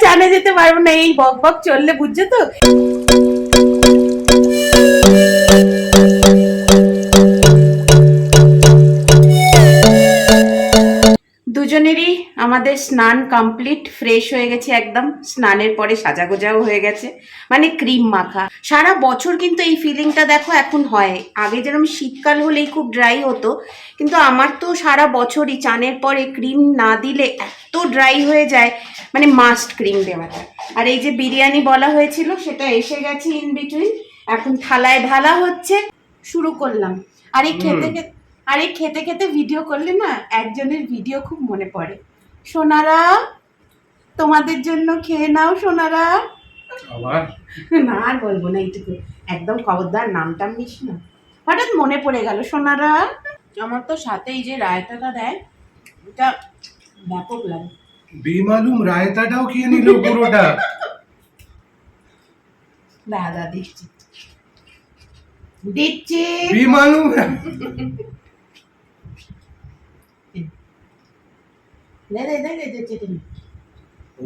চানে যেতে পারবো না, এই বক বক চললে, বুঝছো তো। দুজনেরই আমাদের স্নান কমপ্লিট, ফ্রেশ হয়ে গেছে একদম। স্নানের পরে সাজাগোজাও হয়ে গেছে, মানে ক্রিম মাখা। সারা বছর কিন্তু এই ফিলিংটা দেখো এখন হয়। আগে যেরকম শীতকাল হলেই খুব ড্রাই হতো, কিন্তু আমার তো সারা বছরই চানের পরে ক্রিম না দিলে এত ড্রাই হয়ে যায়, মানে মাস্ট ক্রিম দেওয়াটা। আর এই যে বিরিয়ানি বলা হয়েছিল সেটা এসে গেছে ইন বিটুইন, এখন থালায় ঢালা হচ্ছে, শুরু করলাম। আর এই খেতে খেতে ভিডিও করলে না একজনের ভিডিও খুব মনে পড়ে। সোনারা, তোমাদের জন্য খেয়ে নাও সোনারা। না আর বলবো না, এইটুকু একদম খবরদার, নামটাম নিস না। হঠাৎ মনে পড়ে গেল সোনারা। আমার তো সাথে এই যে রায়তাটা দেয়, এটা ব্যাপক লাগে। বেমালুম রায়তাটাও খেয়ে নিল পুরোটা। দাদা দিচ্ছি দিচ্ছি বেমালুম।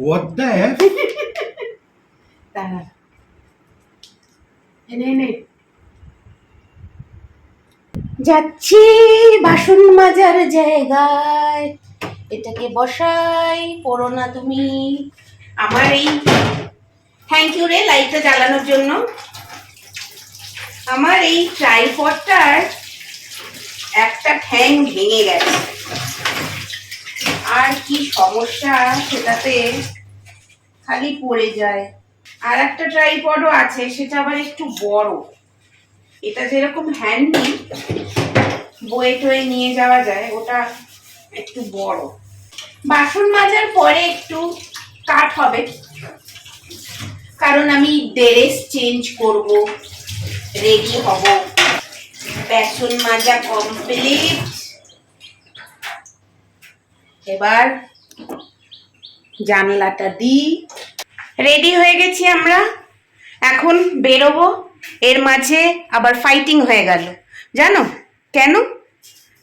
What the heck? যাচ্ছি বাসন মাজার জায়গায়, এটাকে বসাই, পড়ো না তুমি। আমার এই থ্যাংক ইউ রে লাইটটা জ্বালানোর জন্য। আমার এই ট্রাইপডটার একটা ঠ্যাং ভেঙে গেছে, আর কি সমস্যা সেটাতে খালি পড়ে যায়। আর একটা ট্রাইপডও আছে, সেটা আবার একটু বড়। এটা যেরকম হ্যান্ডি, বয়ে টয়ে নিয়ে যাওয়া যায়, ওটা একটু বড়। বাসন মাজার পরে একটু কাট হবে, কারণ আমি ড্রেস চেঞ্জ করব, রেডি হব। বাসন মাজা কমপ্লিট, এবার জানলাটা দিই। রেডি হয়ে গেছি আমরা, এখন বেরোবো। এর মাঝে আবার ফাইটিং হয়ে গেল, জানো কেন?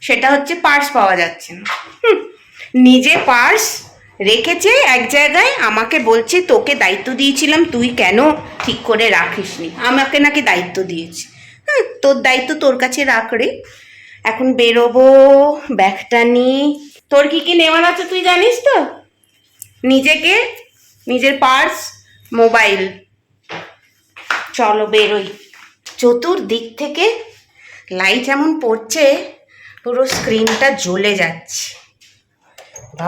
সেটা হচ্ছে পার্স পাওয়া যাচ্ছে না। নিজে পার্স রেখেছে এক জায়গায়, আমাকে বলছে তোকে দায়িত্ব দিয়েছিলাম, তুই কেন ঠিক করে রাখিসনি? আমাকে নাকি দায়িত্ব দিয়েছে। তোর দায়িত্ব তোর কাছে রাখ রে। এখন বেরোবো, ব্যাগটা নিয়ে। তোর কি কি নেওয়ার আছে তুই জানিস তো? নিজেকে, নিজের পার্স, মোবাইল। চলো বেরোই। চতুর্দিক থেকে লাইট এমন পড়ছে, পুরো স্ক্রিনটা জ্বলে যাচ্ছে।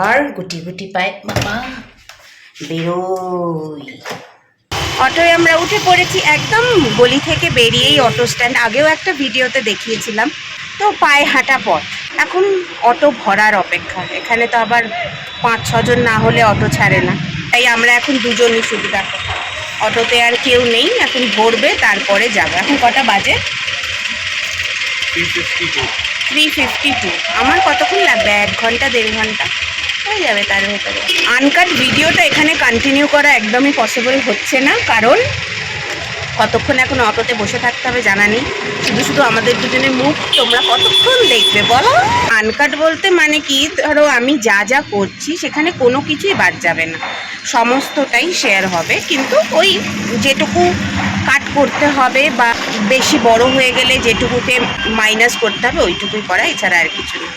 আর গুটি গুটি পায়, বাবা বেরোই। অটোয় আমরা উঠে পড়েছি, একদম গলি থেকে বেরিয়েই অটো স্ট্যান্ড। আগেও একটা ভিডিওতে দেখিয়েছিলাম। তো পায়ে হাঁটা পথ, এখন অটো ভরার অপেক্ষা। এখানে তো আবার 5-6 জন না হলে অটো ছাড়ে না, তাই আমরা এখন দুজনই শুধু। দেখো অটোতে আর কেউ নেই, এখন ভরবে তারপরে যাবে। এখন কটা বাজে? 3:52। আমার কতক্ষণ লাগবে? 1 ঘন্টা 1.5 ঘন্টা হয়ে যাবে তার ভেতরে। আনকাট ভিডিওটা এখানে কন্টিনিউ করা একদমই পসিবল হচ্ছে না, কারণ কতক্ষণ এখন অটোতে বসে থাকতে হবে জানা নেই। শুধু শুধু আমাদের দুজনের মুখ তোমরা কতক্ষণ দেখবে বলো? আনকাট বলতে মানে কি, ধরো আমি যা যা করছি সেখানে কোনো কিছুই বাদ যাবে না, সমস্তটাই শেয়ার হবে। কিন্তু ওই যেটুকু কাট করতে হবে বা বেশি বড় হয়ে গেলে যেটুকুকে মাইনাস করতে হবে ওইটুকুই করা, এছাড়া আর কিছু না।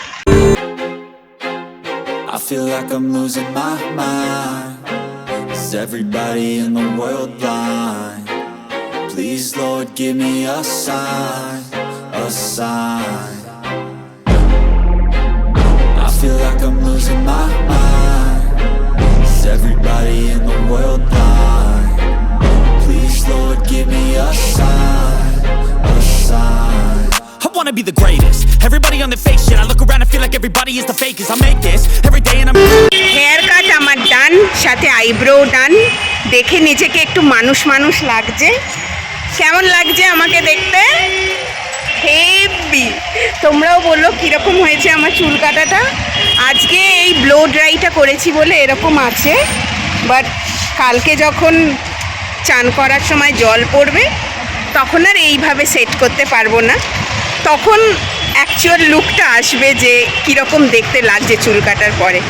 I feel like I'm losing my mind. Is everybody in the world blind? Please, Lord, give me a sign, a sign. I feel like I'm losing my mind. Is everybody in the world blind? Please, Lord, give me a sign, a sign. I wanna be the greatest. Everybody on the fake shit. I look around and feel like everybody is the fakest. I make this every day and I'm hair cut আমার done, সাথে eyebrow ডান। দেখে নিজেকে একটু মানুষ মানুষ লাগছে। কেমন লাগছে আমাকে দেখতে? হেভি। তোমরাও বলো কীরকম হয়েছে আমার চুল কাটাটা। আজকে এই ব্লো ড্রাইটা করেছি বলে এরকম আছে, বাট কালকে যখন চান করার সময় জল পড়বে তখন আর এইভাবে সেট করতে পারবো না। তখন অ্যাকচুয়াল লুকটা আসবে যে কীরকম দেখতে লাগছে চুল কাটার পরে।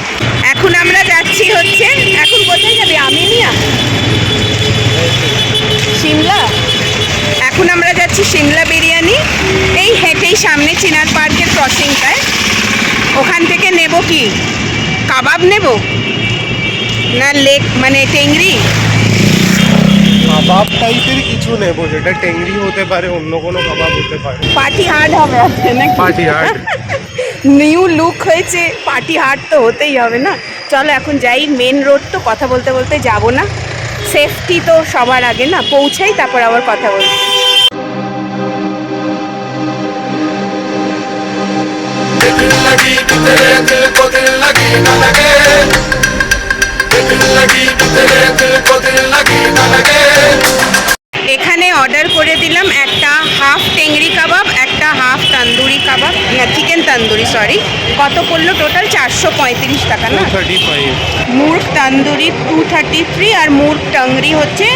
এখন আমরা যাচ্ছি হচ্ছে, এখন কোথায় যাবে? আমিনিয়া, সিমলা। এখন আমরা যাচ্ছি সিমলা বিরিয়ানি। এই হেঁটেই সামনে চিনার পার্কের ক্রসিংটায়। ওখান থেকে নেব কি, কাবাব নেব না লেক মানে টেংরি? কাবাব টাইপের কিছু নেবো, যেটা টেংরি হতে পারে, অন্য কোনো কাবাব হতে পারে। পার্টি হার্ড হবে আজকে নাকি? Party hard. নিউ লুক হয়েছে, পার্টি হার্ড তো হতেই হবে না। চলো এখন যাই, মেন রোড তো কথা বলতে বলতে যাব না, সেফটি তো সবার আগে না, পৌঁছাই তারপর আবার কথা বলবো। এখানে অর্ডার করে দিলাম একটা হাফ টেংরি কাবাব, একটা হাফ তান্দুরি কাবাব, না চিকেন তান্দুরি সরি। কত পড়লো টোটাল? 435 টাকা না? 35। মুর্গ তান্দুরি 233 আর মুর্গ টাংরি হচ্ছে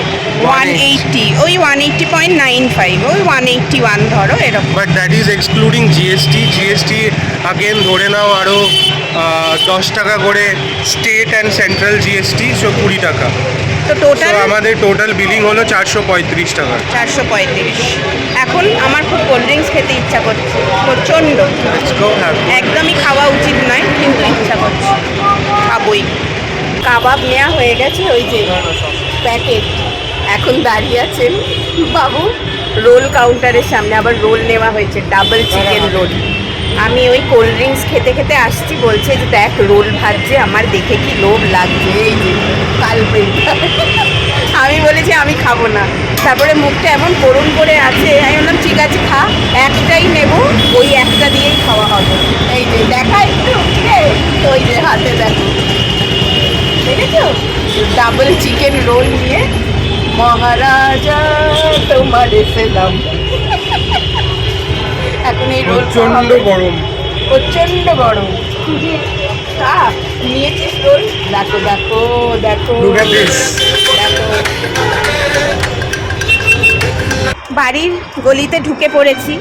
180, ওই 180.95, ওই 181 ধরো এরকম। But that is excluding GST. GST again ধরে নাও আরও 10 টাকা করে, state and central GST, so 20 টাকা। তো টোটাল আমাদের টোটাল বিলিং হলো 435 টাকা। 435। এখন আমার খুব কোল্ড ড্রিঙ্কস খেতে ইচ্ছা করছে প্রচণ্ড। একদমই খাওয়া উচিত নয় কিন্তু ইচ্ছা করছে, খাবই। কাবাব নেওয়া হয়ে গেছে, ওই যে প্যাকেট। এখন দাঁড়িয়ে আছেন বাবু রোল কাউন্টারের সামনে, আবার রোল নেওয়া হয়েছে, ডাবল চিকেন রোল। আমি ওই কোল্ড ড্রিঙ্কস খেতে খেতে আসছি, বলছে যে দেখ রোল ভাজছে, আমার দেখে কি লোভ লাগছে, এই যে কালপ্রিটটা। আমি বলেছি আমি খাবো না, তারপরে মুখটা এমন করুণ করে আছে, আমি বললাম ঠিক আছে খা, একটাই নেব, ওই একটা দিয়েই খাওয়া হবে। এই যে দেখা একটু ওই যে হাতে দেখো, দেখেছো ডাবল চিকেন রোল নিয়ে, মহারাজা তোমার সেলাম। এখন এই রোল প্রচন্ড গরম। প্রচন্ড গরম। নিয়েছিস রোল? দেখো দেখো দেখো Look at this. দেখো। বাড়ির গলিতে ঢুকে পড়েছি,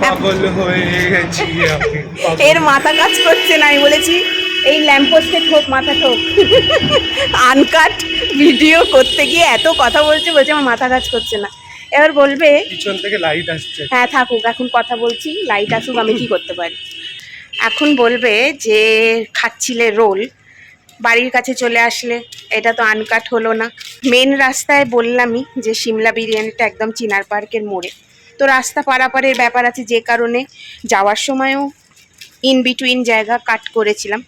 পাগল হয়ে গেছি আমি। এর মাথা কাজ করছে না। আমি বলেছি এই ল্যাম্পপোস্টে ঠোক, মাথা ঠোক। আনকাট ভিডিও করতে গিয়ে এত কথা বলছে আমার মাথা কাজ করছে না। এবার বলবে পিছন থেকে লাইট আসছে। হ্যাঁ থাকুক, এখন কথা বলছি, লাইট আসুক, আমি কি করতে পারি। এখন বলবে যে খাচ্ছিলে রোল, বাড়ির কাছে চলে আসলে, এটা তো আনকাট হলো না। মেন রাস্তায় বললামই যে সিমলা বিরিয়ানিটা একদম চিনার পার্কের মোড়ে। তো রাস্তা পারাপারের ব্যাপার আছে, যে কারণে যাওয়ার সময়ও ইন বিটুইন জায়গা কাট করেছিলাম।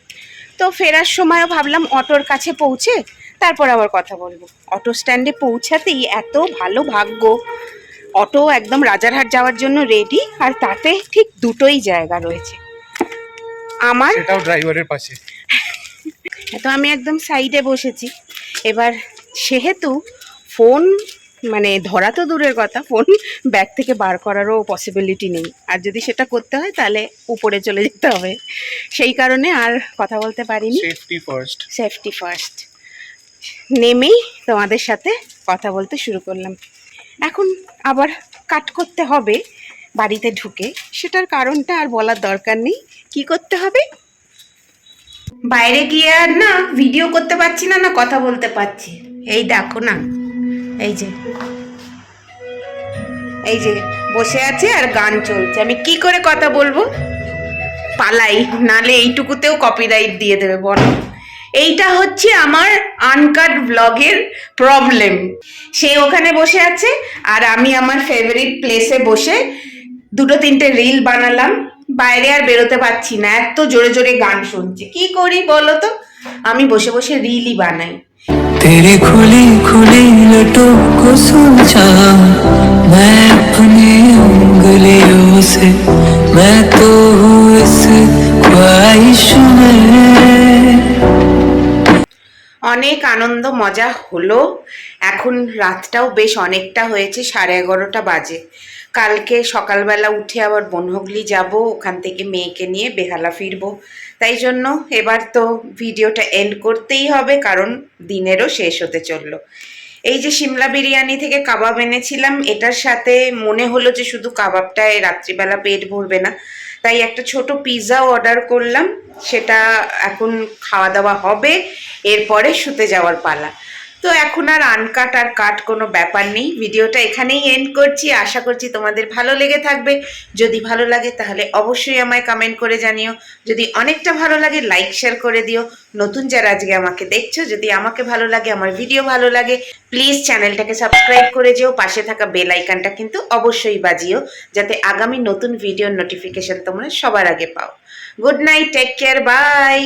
তো ফেরার সময়ও ভাবলাম অটোর কাছে পৌঁছে তারপর আবার কথা বলবো। অটো স্ট্যান্ডে পৌঁছাতেই এত ভালো ভাগ্য, অটো একদম রাজারহাট যাওয়ার জন্য রেডি, আর তাতে ঠিক দুটোই জায়গা রয়েছে আমার। সেটাও ড্রাইভারের পাশে। তো আমি একদম সাইডে বসেছি। এবার সেহেতু ফোন মানে ধরা তো দূরের কথা, ফোন ব্যাগ থেকে বার করারও পসিবিলিটি নেই, আর যদি সেটা করতে হয় তাহলে উপরে চলে যেতে হবে। সেই কারণে আর কথা বলতে পারিনি। Safety first. Safety first. নেমেই তোমাদের সাথে কথা বলতে শুরু করলাম। এখন আবার কাট করতে হবে বাড়িতে ঢুকে, সেটার কারণটা আর বলার দরকার নেই। কি করতে হবে, বাইরে গিয়ে আর না ভিডিও করতে পারছি না, না কথা বলতে পারছি। এই দেখো না, এই যে এই যে বসে আছে আর গান চলছে, আমি কি করে কথা বলবো? পালাই, নালে এইটুকুতেও কপিরাইট দিয়ে দেবে বলো। এইটা হচ্ছে আমার আনকাট ব্লগের প্রবলেম। সে ওখানে বসে আছে আর আমি আমার ফেভারিট প্লেসে বসে দুটো তিনটে রিল বানালাম। বাইরে আর বেরোতে পারছি না, এত জোরে জোরে গান শুনছে। কি করি বলো তো? আমি বসে বসে রিলই বানাই। तेरी खुली खुली लटों को सोचा मैं अपनी उंगलियों से, मैं तो हूँ इस ख्वाहिश में। অনেক আনন্দ মজা হলো। এখন রাতটাও বেশ অনেকটা হয়েছে, 11:30 বাজে। কালকে সকালবেলা উঠে আবার বনহুগলি যাব, ওখান থেকে মেয়েকে নিয়ে বেহালা ফিরবো। তাই জন্য এবার তো ভিডিওটা এন্ড করতেই হবে, কারণ দিনেরও শেষ হতে চললো। এই যে সিমলা বিরিয়ানি থেকে কাবাব এনেছিলাম, এটার সাথে মনে হলো যে শুধু কাবাবটায় রাত্রিবেলা পেট ভরবে না, তাই একটা ছোট পিৎজাও অর্ডার করলাম। সেটা এখন খাওয়া দাওয়া হবে, এরপরে শুতে যাওয়ার পালা। তো এখন আর আনকাট আর কাট কোনো ব্যাপার নেই, ভিডিওটা এখানেই এন্ড করছি। আশা করছি তোমাদের ভালো লেগে থাকবে। যদি ভালো লাগে তাহলে অবশ্যই আমায় কমেন্ট করে জানিও, যদি অনেকটা ভালো লাগে লাইক শেয়ার করে দিও। নতুন যারা আজকে আমাকে দেখছো, যদি আমাকে ভালো লাগে, আমার ভিডিও ভালো লাগে, প্লিজ চ্যানেলটাকে সাবস্ক্রাইব করে যেও, পাশে থাকা বেল আইকনটা কিন্তু অবশ্যই বাজিও, যাতে আগামী নতুন ভিডিওর নোটিফিকেশন তোমরা সবার আগে পাও। Good night, take care, by.